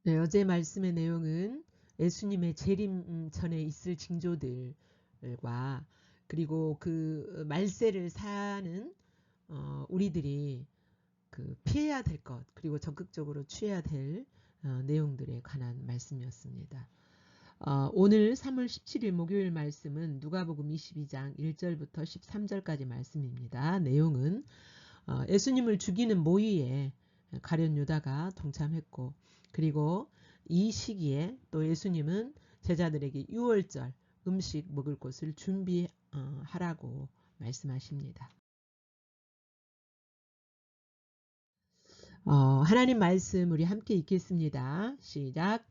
네, 어제 말씀의 내용은 예수님의 재림 전에 있을 징조들과 그리고 그 말세를 사는 우리들이 그 피해야 될 것 그리고 적극적으로 취해야 될 내용들에 관한 말씀이었습니다. 오늘 3월 17일 목요일 말씀은 누가복음 22장 1절부터 13절까지 말씀입니다. 내용은 예수님을 죽이는 모의에 가룟 유다가 동참했고 그리고 이 시기에 또 예수님은 제자들에게 유월절 음식 먹을 곳을 준비하라고 말씀하십니다. 하나님 말씀 우리 함께 읽겠습니다. 시작.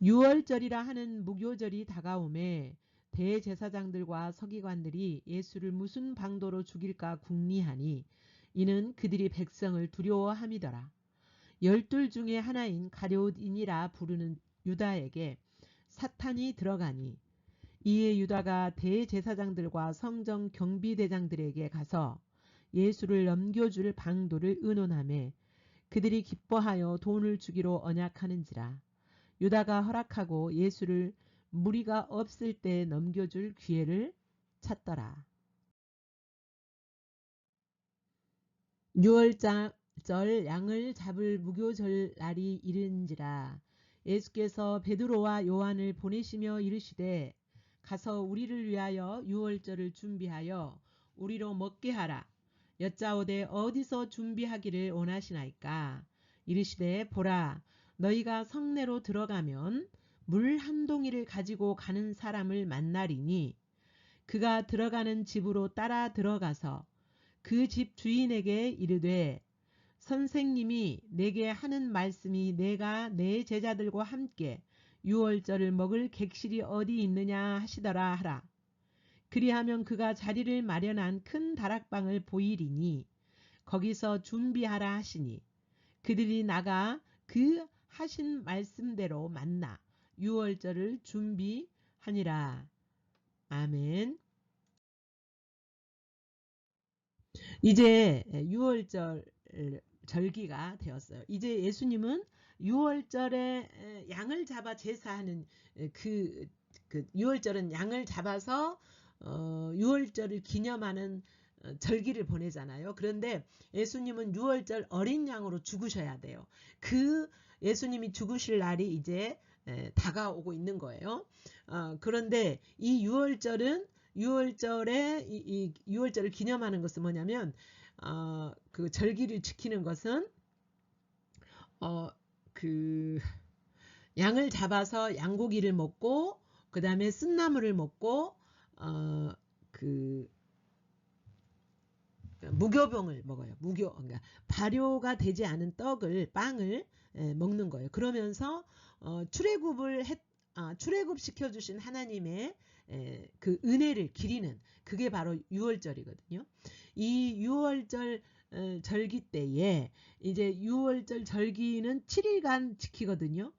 유월절이라 하는 무교절이 다가오매 대제사장들과 서기관들이 예수를 무슨 방도로 죽일까 궁리하니 이는 그들이 백성을 두려워함이더라. 12 중에 하나인 가룟인이라 부르는 유다에게 사탄이 들어가니 이에 유다가 대제사장들과 성정 경비대장들에게 가서 예수를 넘겨줄 방도를 의논하매 그들이 기뻐하여 돈을 주기로 언약하는지라. 유다가 허락하고 예수를 무리가 없을 때 넘겨줄 기회를 찾더라. 유월절 양을 잡을 무교절 날이 이른지라. 예수께서 베드로와 요한을 보내시며 이르시되 가서 우리를 위하여 유월절을 준비하여 우리로 먹게 하라. 여짜오되 어디서 준비하기를 원하시나이까. 이르시되 보라 너희가 성내로 들어가면 물 한 동이를 가지고 가는 사람을 만나리니 그가 들어가는 집으로 따라 들어가서 그 집 주인에게 이르되 선생님이 내게 하는 말씀이 내가 내 제자들과 함께 유월절을 먹을 객실이 어디 있느냐 하시더라 하라. 그리하면 그가 자리를 마련한 큰 다락방을 보이리니 거기서 준비하라 하시니 그들이 나가 그 하신 말씀대로 만나 유월절을 준비하니라. 아멘. 이제 6월절 절기가 되었어요. 이제 예수님은 6월절에 양을 잡아 제사하는 그 6월절은 양을 잡아서 6월절을 기념하는 절기를 보내잖아요. 그런데 예수님은 6월절 어린 양으로 죽으셔야 돼요. 그 예수님이 죽으실 날이 이제 다가오고 있는 거예요. 그런데 이 6월절은 6월절에 이 6월절을 기념하는 것은 뭐냐면 그 절기를 지키는 것은 그 양을 잡아서 양고기를 먹고 그 다음에 쓴나물을 먹고 그 무교병을 먹어요. 그러니까 발효가 되지 않은 빵을 먹는 거예요. 그러면서 출애굽 시켜주신 하나님의 그 은혜를 기리는 그게 바로 유월절이거든요. 이 유월절 절기 때에 이제 유월절 절기는 7일간 지키거든요.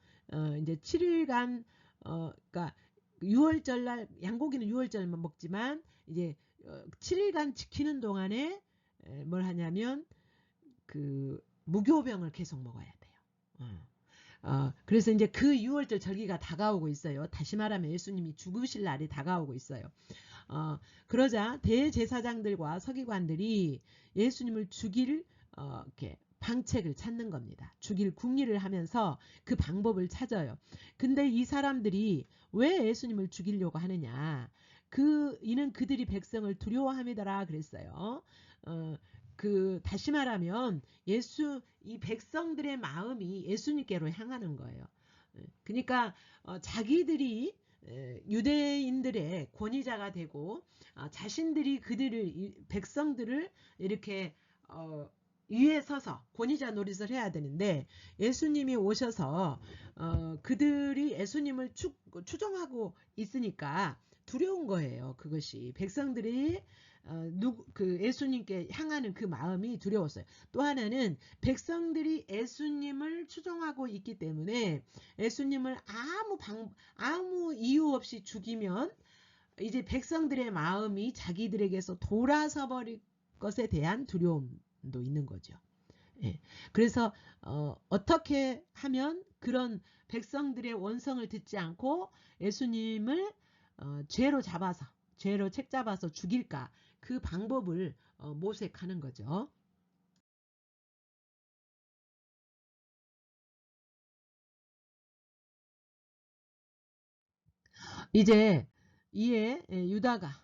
이제 7일간 그러니까 6월절날 양고기는 6월절만 먹지만 이제 7일간 지키는 동안에 뭘 하냐면 그 무교병을 계속 먹어야 돼요. 그래서 이제 그 6월절 절기가 다가오고 있어요. 다시 말하면 예수님이 죽으실 날이 다가오고 있어요. 그러자 대제사장들과 서기관들이 예수님을 죽일 이렇게 방책을 찾는 겁니다. 죽일 궁리를 하면서 그 방법을 찾아요. 근데 이 사람들이 왜 예수님을 죽이려고 하느냐. 이는 그들이 백성을 두려워함이더라 그랬어요. 다시 말하면 이 백성들의 마음이 예수님께로 향하는 거예요. 그러니까 자기들이 유대인들의 권위자가 되고 자신들이 백성들을 이렇게 위에 서서 권위자 노릇을 해야 되는데 예수님이 오셔서 그들이 예수님을 추종하고 있으니까 두려운 거예요. 그것이 백성들이 그 예수님께 향하는 그 마음이 두려웠어요. 또 하나는 백성들이 예수님을 추종하고 있기 때문에 예수님을 아무 이유 없이 죽이면 이제 백성들의 마음이 자기들에게서 돌아서 버릴 것에 대한 두려움도 있는 거죠. 예. 그래서 어떻게 하면 그런 백성들의 원성을 듣지 않고 예수님을 죄로 책 잡아서 죽일까? 그 방법을 모색하는 거죠. 이제 이에 유다가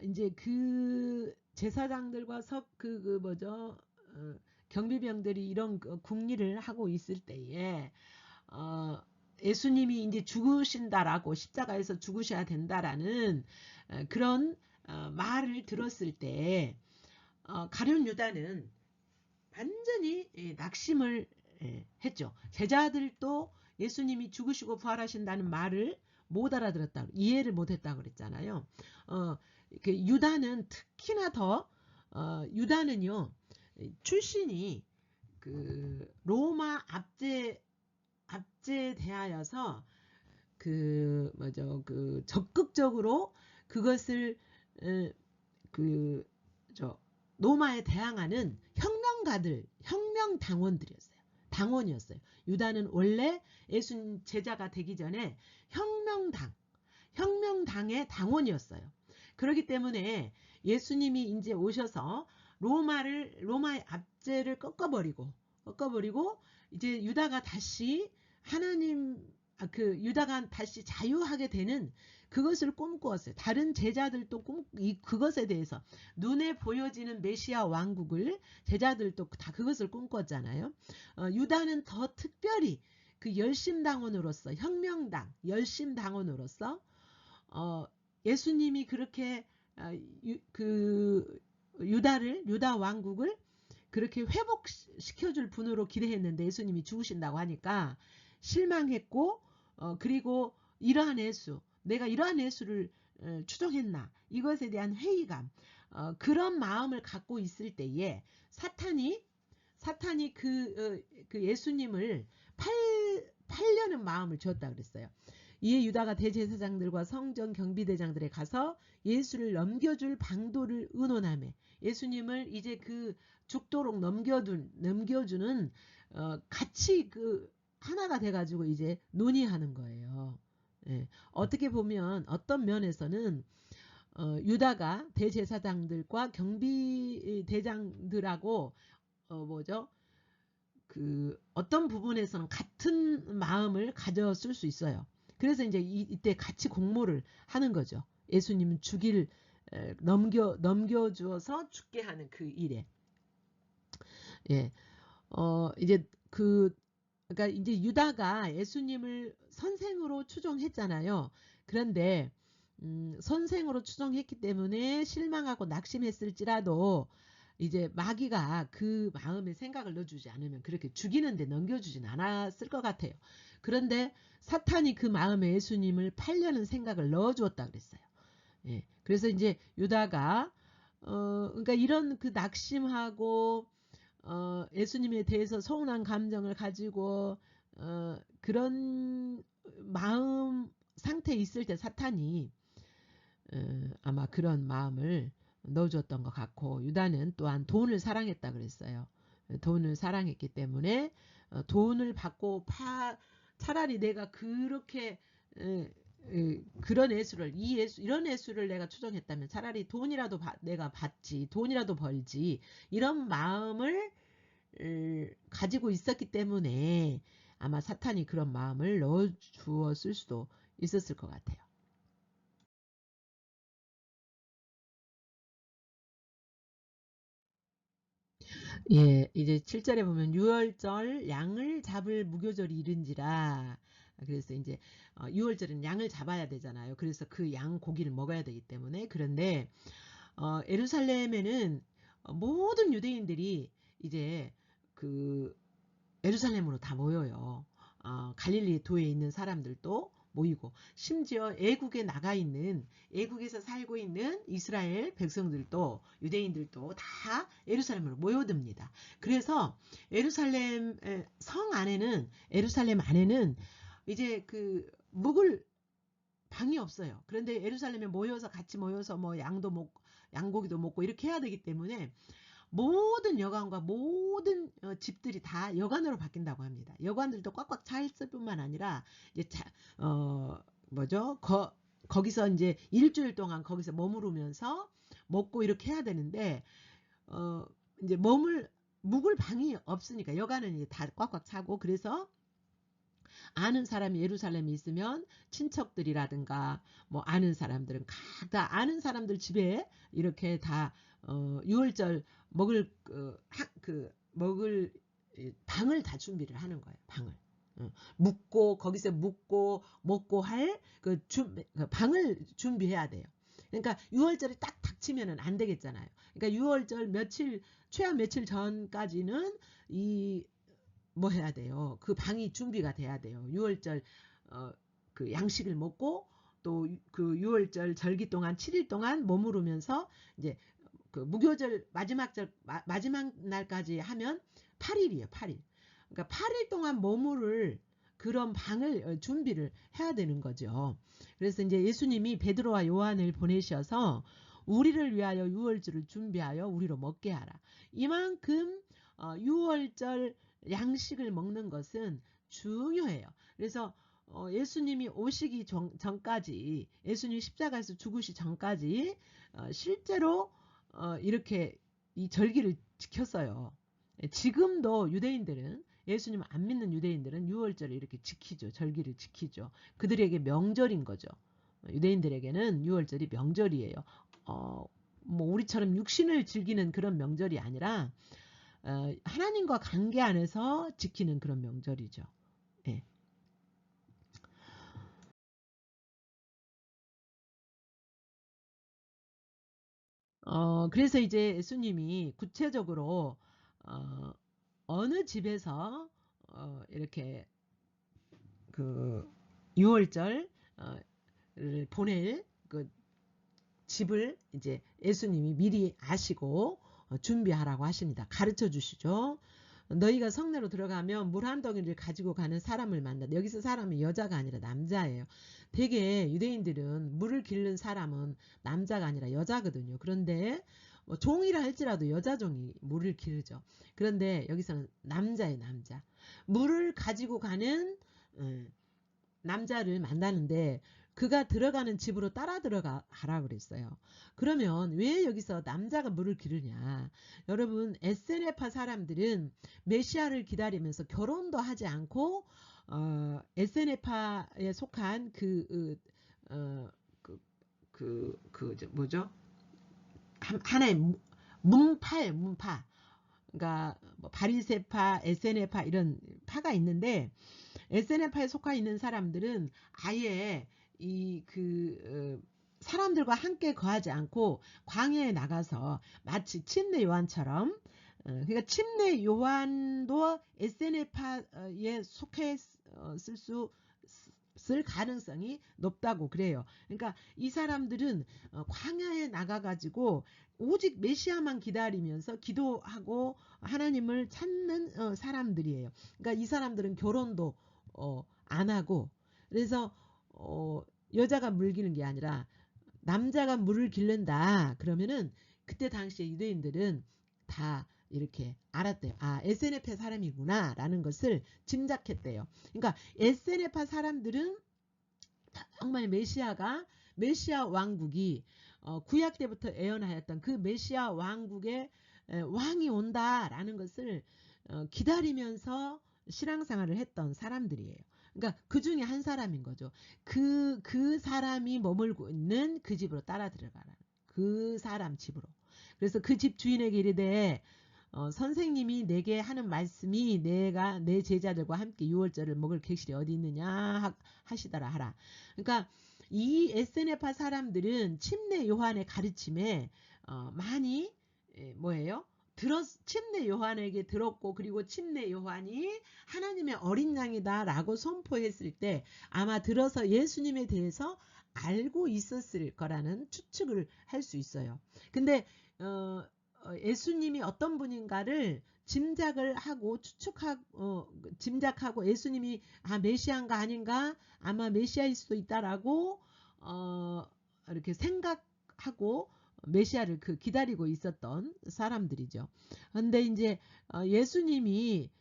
이제 그 제사장들과 그 뭐죠? 경비병들이 이런 궁리를 하고 있을 때에 어, 예수님이 이제 죽으신다라고 십자가에서 죽으셔야 된다라는 그런 말을 들었을 때 가룟 유다는 완전히 낙심을 했죠. 제자들도 예수님이 죽으시고 부활하신다는 말을 못 알아들었다, 이해를 못했다고 그랬잖아요. 유다는 특히나 더 유다는요 출신이 그 로마 압제에 대하여서 그 뭐죠 그 적극적으로 그것을 그저 로마에 대항하는 혁명당원들이었어요. 당원이었어요. 유다는 원래 예수님 제자가 되기 전에 혁명당의 당원이었어요. 그렇기 때문에 예수님이 이제 오셔서 로마의 압제를 꺾어버리고 이제 유다가 다시 유다가 다시 자유하게 되는 그것을 꿈꾸었어요. 다른 제자들도 그것에 대해서 눈에 보여지는 메시아 왕국을 제자들도 다 그것을 꿈꿨잖아요. 유다는 더 특별히 그 열심당원으로서 열심당원으로서 예수님이 그렇게 그 유다 왕국을 그렇게 회복시켜줄 분으로 기대했는데 예수님이 죽으신다고 하니까 실망했고 그리고 내가 이러한 예수를 추종했나 이것에 대한 회의감 그런 마음을 갖고 있을 때에 사탄이 그 예수님을 팔려는 마음을 주었다 그랬어요. 이에 유다가 대제사장들과 성전 경비대장들에 가서 예수를 넘겨줄 방도를 의논하며 예수님을 이제 그 죽도록 넘겨주는 같이 그 하나가 돼가지고 이제 논의하는 거예요. 예. 어떻게 보면 어떤 면에서는 유다가 대제사장들과 경비대장들하고 뭐죠? 그 어떤 부분에서는 같은 마음을 가졌을 수 있어요. 그래서 이제 이때 같이 공모를 하는 거죠. 예수님은 넘겨주어서 죽게 하는 그 일에. 예. 이제 그러니까 이제 유다가 예수님을 선생으로 추종했잖아요. 그런데 선생으로 추종했기 때문에 실망하고 낙심했을지라도 이제 마귀가 그 마음에 생각을 넣어주지 않으면 그렇게 죽이는데 넘겨주진 않았을 것 같아요. 그런데 사탄이 그 마음에 예수님을 팔려는 생각을 넣어주었다 그랬어요. 예. 그래서 이제 유다가 그러니까 이런 그 낙심하고 예수님에 대해서 서운한 감정을 가지고 그런 마음 상태에 있을 때 사탄이 아마 그런 마음을 넣어줬던 것 같고 유다는 또한 돈을 사랑했다 그랬어요. 돈을 사랑했기 때문에 돈을 받고 차라리 내가 그렇게 그런 이런 예수를 내가 추종했다면 차라리 돈이라도 내가 받지, 돈이라도 벌지, 이런 마음을 가지고 있었기 때문에 아마 사탄이 그런 마음을 넣어 주었을 수도 있었을 것 같아요. 예, 이제 7절에 보면 유월절 양을 잡을 무교절이 이른지라. 그래서 이제 6월절은 양을 잡아야 되잖아요. 그래서 그 양 고기를 먹어야 되기 때문에. 그런데 예루살렘에는 모든 유대인들이 이제 그 예루살렘으로 다 모여요. 갈릴리 도에 있는 사람들도 모이고 심지어 애국에서 살고 있는 이스라엘 백성들도 유대인들도 다 예루살렘으로 모여듭니다. 그래서 예루살렘 안에는 이제 그 묵을 방이 없어요. 그런데 예루살렘에 같이 모여서 뭐 양고기도 먹고 이렇게 해야 되기 때문에 모든 여관과 모든 집들이 다 여관으로 바뀐다고 합니다. 여관들도 꽉꽉 차 있을 뿐만 아니라 이제 뭐죠? 거기서 이제 일주일 동안 거기서 머무르면서 먹고 이렇게 해야 되는데 이제 묵을 방이 없으니까 여관은 이제 다 꽉꽉 차고, 그래서 아는 사람이 예루살렘에 있으면 친척들이라든가 뭐 아는 사람들은 각자 아는 사람들 집에 이렇게 다 유월절 먹을 먹을 방을 다 준비를 하는 거예요. 방을 묵고 거기서 묵고 먹고 할 그 방을 준비해야 돼요. 그러니까 유월절이 딱 닥치면은 안 되겠잖아요. 그러니까 유월절 며칠 최하 며칠 전까지는 뭐 해야 돼요. 그 방이 준비가 돼야 돼요. 6월절 그 양식을 먹고 또 그 6월절 절기 동안 7일 동안 머무르면서 이제 그 무교절 마지막 날까지 하면 8일이에요. 8일. 그러니까 8일 동안 머무를 그런 방을 준비를 해야 되는 거죠. 그래서 이제 예수님이 베드로와 요한을 보내셔서 우리를 위하여 6월절을 준비하여 우리로 먹게 하라. 이만큼 6월절 양식을 먹는 것은 중요해요. 그래서 예수님이 오시기 전까지, 예수님 십자가에서 죽으시 전까지 실제로 이렇게 이 절기를 지켰어요. 지금도 유대인들은, 예수님 안 믿는 유대인들은 6월절을 이렇게 지키죠. 절기를 지키죠. 그들에게 명절인 거죠. 유대인들에게는 6월절이 명절이에요. 뭐 우리처럼 육신을 즐기는 그런 명절이 아니라 하나님과 관계 안에서 지키는 그런 명절이죠. 예. 그래서 이제 예수님이 구체적으로 어느 집에서 이렇게 그 6월절 를 보낼 그 집을 이제 예수님이 미리 아시고 준비하라고 하십니다. 가르쳐 주시죠. 너희가 성내로 들어가면 물 한 덩이를 가지고 가는 사람을 만나. 여기서 사람은 여자가 아니라 남자예요. 되게 유대인들은 물을 기르는 사람은 남자가 아니라 여자거든요. 그런데 뭐 종이라 할지라도 여자 종이 물을 기르죠. 그런데 여기서는 남자예요. 남자. 물을 가지고 가는 남자를 만나는데 그가 들어가는 집으로 따라 들어가라 그랬어요. 그러면 왜 여기서 남자가 물을 기르냐? 여러분, 에세네파 사람들은 메시아를 기다리면서 결혼도 하지 않고 에세네파에 속한 뭐죠? 하나의 문파. 그러니까 뭐 바리새파, 에세네파 이런 파가 있는데, SNF에 속해 있는 사람들은 아예 사람들과 함께 거하지 않고 광야에 나가서 마치 침례 요한처럼, 그러니까 침례 요한도 SNF에 속해 쓸 가능성이 높다고 그래요. 그러니까 이 사람들은 광야에 나가가지고 오직 메시아만 기다리면서 기도하고 하나님을 찾는 사람들이에요. 그러니까 이 사람들은 결혼도 안 하고, 그래서 여자가 물 기는 게 아니라 남자가 물을 기른다 그러면은 그때 당시에 유대인들은 다 이렇게 알았대요. 아, SNF파 사람이구나 라는 것을 짐작했대요. 그러니까 SNF파 사람들은 정말 메시아 왕국이 구약 때부터 예언하였던 그 메시아 왕국의 왕이 온다라는 것을 기다리면서 신앙생활을 했던 사람들이에요. 그러니까 그 중에 한 사람인 거죠. 그 사람이 머물고 있는 그 집으로 따라 들어가라. 그 사람 집으로. 그래서 그 집 주인에게 이르되 선생님이 내게 하는 말씀이 내가 내 제자들과 함께 유월절을 먹을 객실이 어디 있느냐 하시더라 하라. 그러니까 이 에스네파 사람들은 침례 요한의 가르침에 많이 뭐예요? 침례 요한에게 들었고, 그리고 침례 요한이 하나님의 어린 양이다라고 선포했을 때 아마 들어서 예수님에 대해서 알고 있었을 거라는 추측을 할 수 있어요. 근데 예수님이 어떤 분인가를 짐작을 하고 짐작하고 예수님이 메시아인가 아닌가, 아마 메시아일 수도 있다라고 이렇게 생각하고 메시아를 기다리고 있었던 사람들이죠. 근데 이제 예수님이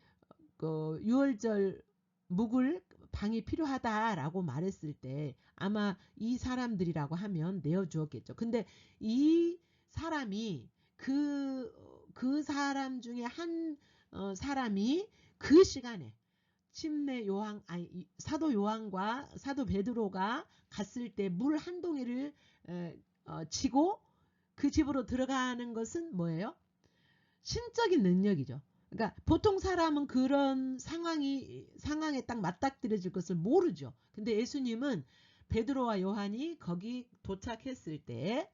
유월절 묵을 방이 필요하다라고 말했을 때 아마 이 사람들이라고 하면 내어주었겠죠. 근데 이 사람이 그 사람 중에 한 사람이 그 시간에 사도 요한과 사도 베드로가 갔을 때 물 한 동이를 치고 그 집으로 들어가는 것은 뭐예요? 신적인 능력이죠. 그러니까 보통 사람은 그런 상황에 딱 맞닥뜨려질 것을 모르죠. 근데 예수님은 베드로와 요한이 거기 도착했을 때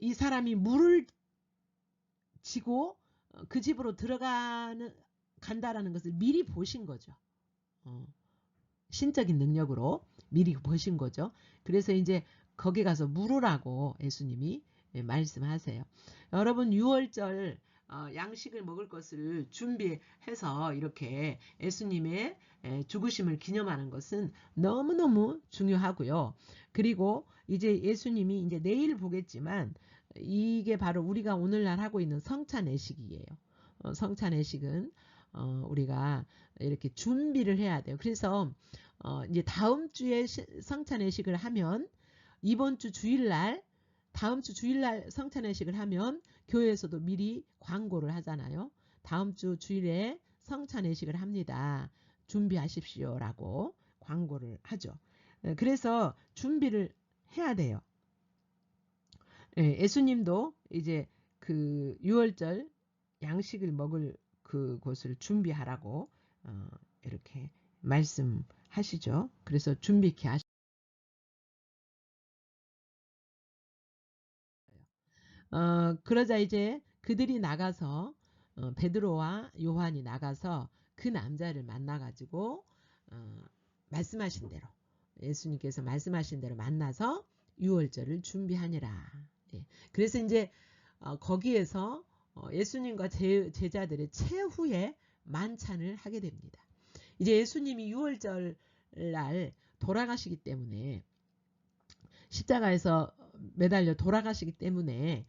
이 사람이 물을 지고 그 집으로 간다라는 것을 미리 보신 거죠. 신적인 능력으로 미리 보신 거죠. 그래서 이제 거기 가서 물으라고 예수님이 말씀하세요. 여러분 6월절 양식을 먹을 것을 준비해서 이렇게 예수님의 죽으심을 기념하는 것은 너무너무 중요하고요. 그리고 이제 예수님이 이제 내일 보겠지만 이게 바로 우리가 오늘날 하고 있는 성찬예식이에요. 성찬예식은 우리가 이렇게 준비를 해야 돼요. 그래서 이제 다음 주에 성찬예식을 하면 이번 주 주일날 다음 주 주일날 성찬예식을 하면 교회에서도 미리 광고를 하잖아요. 다음 주 주일에 성찬예식을 합니다. 준비하십시오 라고 광고를 하죠. 그래서 준비를 해야 돼요. 예수님도 이제 그 6월절 양식을 먹을 그곳을 준비하라고 이렇게 말씀하시죠. 그래서 준비케 하시죠. 그러자 이제 그들이 나가서 베드로와 요한이 나가서 그 남자를 만나가지고 말씀하신 대로 예수님께서 말씀하신 대로 만나서 유월절을 준비하니라. 예. 그래서 이제 거기에서 예수님과 제자들의 최후의 만찬을 하게 됩니다. 이제 예수님이 유월절 날 돌아가시기 때문에 십자가에서 매달려 돌아가시기 때문에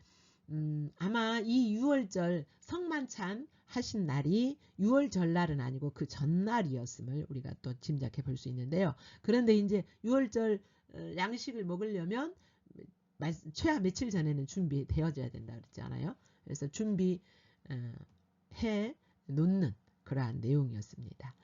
아마 이 6월절 성만찬 하신 날이 6월 전날은 아니고 그 전날이었음을 우리가 또 짐작해 볼 수 있는데요. 그런데 이제 6월절 양식을 먹으려면 최하 며칠 전에는 준비되어져야 된다 그랬잖아요. 그래서 준비해 놓는 그러한 내용이었습니다.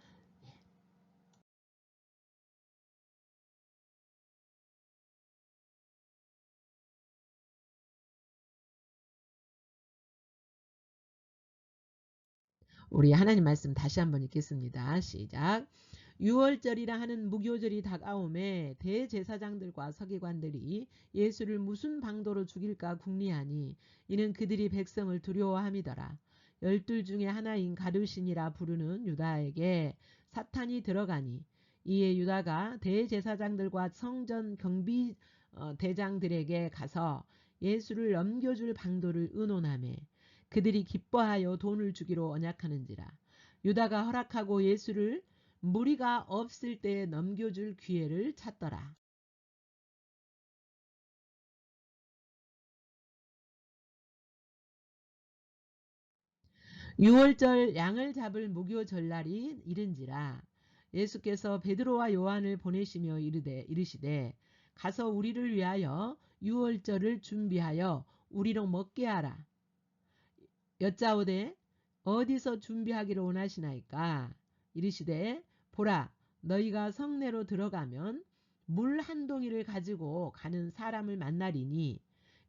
우리 하나님 말씀 다시 한번 읽겠습니다. 시작. 6월절이라 하는 무교절이 다가오매 대제사장들과 서기관들이 예수를 무슨 방도로 죽일까 궁리하니 이는 그들이 백성을 두려워함이더라. 12 중에 하나인 가룟신이라 부르는 유다에게 사탄이 들어가니 이에 유다가 대제사장들과 성전 경비 대장들에게 가서 예수를 넘겨줄 방도를 의논하며 그들이 기뻐하여 돈을 주기로 언약하는지라. 유다가 허락하고 예수를 무리가 없을 때에 넘겨줄 기회를 찾더라. 6월절 양을 잡을 무교 전날이 이른지라. 예수께서 베드로와 요한을 보내시며 이르시되 가서 우리를 위하여 6월절을 준비하여 우리로 먹게 하라. 여짜오되 어디서 준비하기를 원하시나이까? 이르시되 보라 너희가 성내로 들어가면 물 한 동이를 가지고 가는 사람을 만나리니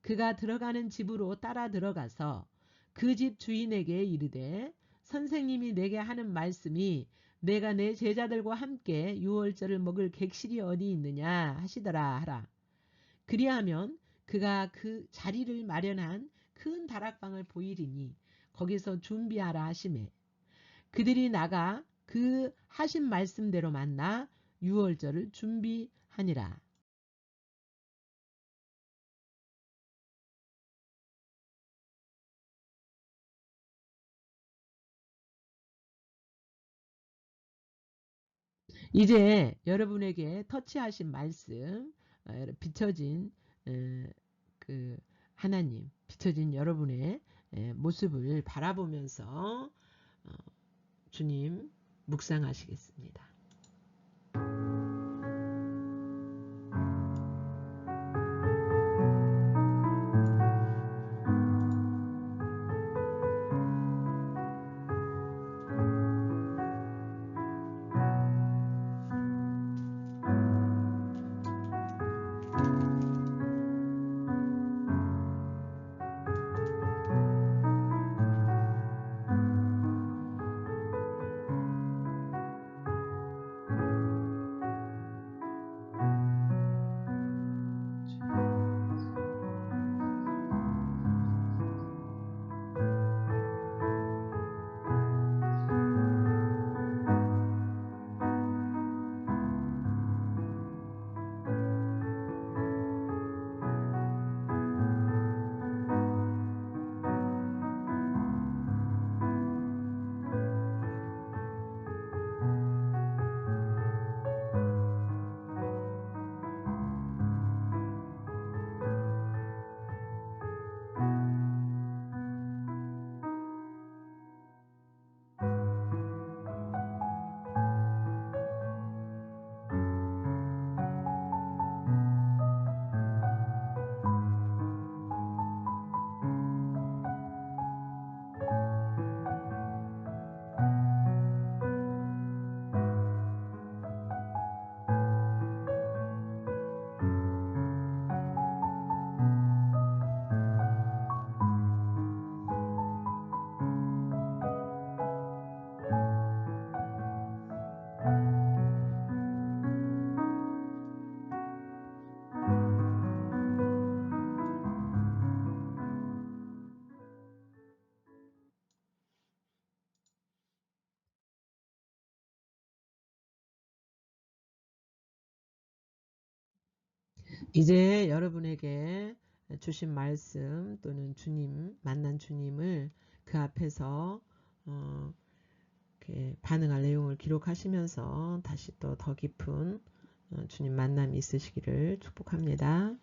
그가 들어가는 집으로 따라 들어가서 그 집 주인에게 이르되 선생님이 내게 하는 말씀이 내가 내 제자들과 함께 유월절을 먹을 객실이 어디 있느냐 하시더라 하라. 그리하면 그가 그 자리를 마련한 큰 다락방을 보이리니 거기서 준비하라 하시매 그들이 나가 그 하신 말씀대로 만나 유월절을 준비하니라. 이제 여러분에게 터치하신 말씀 비춰진 그 하나님 비춰진 여러분의 모습을 바라보면서 주님 묵상하시겠습니다. 이제 여러분에게 주신 말씀 또는 주님 만난 주님을 그 앞에서 이렇게 반응할 내용을 기록하시면서 다시 또 더 깊은 주님 만남이 있으시기를 축복합니다.